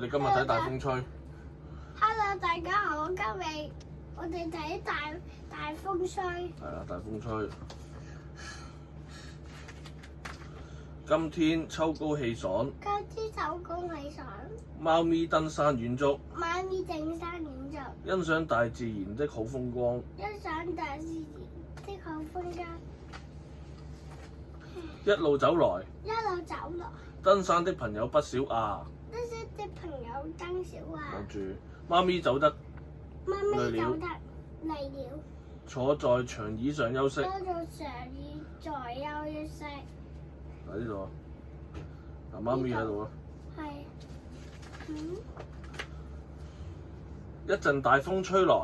哋今日睇大風吹。Hello， 大家好，今日我哋睇大風吹。係啦，大風吹。今天秋高氣爽。今天秋高氣爽。貓咪登山遠足。貓咪登山遠足。欣賞大自然的好風光。欣賞大自然的好風光。一路走來。一路走來。登山的朋友不少啊。登山的朋友真少啊。望住，貓咪走得貓咪走得累了。坐在長椅上休息。坐在長椅在休息。喺呢度，嗱貓咪喺度啊。係。一陣大風吹來。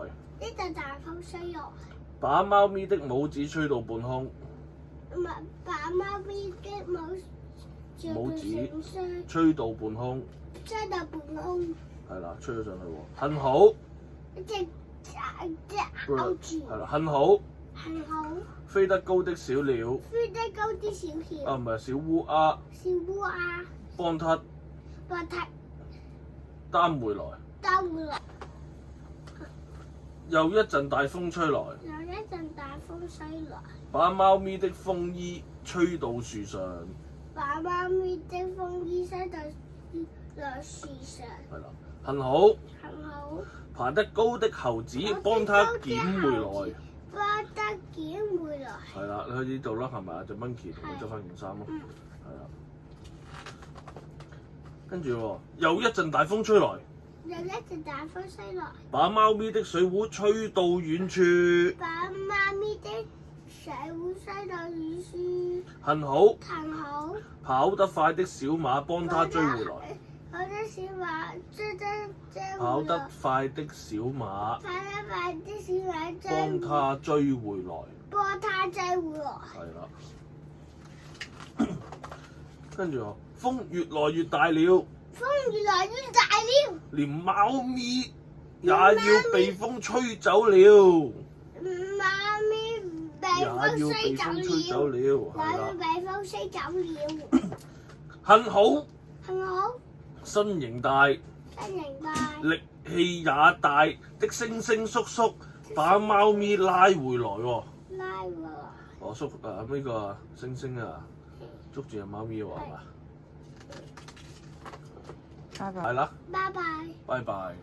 一陣大風吹來。把貓咪的帽子吹到半空。把貓咪的帽子吹到半空。吹到半空。係啦，吹咗上去喎。幸好。一隻咬住。係啦，幸好。幸好。飛得高的小鳥。飛得高啲小鳥。啊，唔係小烏鴉。小烏鴉。幫它擔回來。擔回來。又一陣大風吹來。又一陣大風吹來。把貓咪的風衣吹到樹上。把貓咪的風衣吹到樹上。係啦，幸好。幸好。爬得高的猴子幫它撿回來。幫它撿回來。係啦，你喺呢度啦，係咪啊？隻 monkey 同佢執翻件衫咯。係啦。跟住喎，又一陣大風吹來。又一陣大風吹來。把貓咪的水壺吹到遠處。把貓咪的水壺吹到遠處。幸好。幸好。跑得快的小馬幫它追回來。跑得小馬追回來。跑得快的小馬。跑得快的小馬幫它追回來。幫它追回來。係啦。跟住風越來越大了。風越來越大了。連貓咪也要被風吹走了。貓咪被風吹走了。係啦。被風吹走了。幸好。幸好。身形大。身形大。力氣也大的猩猩叔叔把貓咪拉回來喎。拉回來。哦，呢個猩猩啊，捉住隻貓咪喎，係嘛？拜拜。係啦。拜拜。拜拜。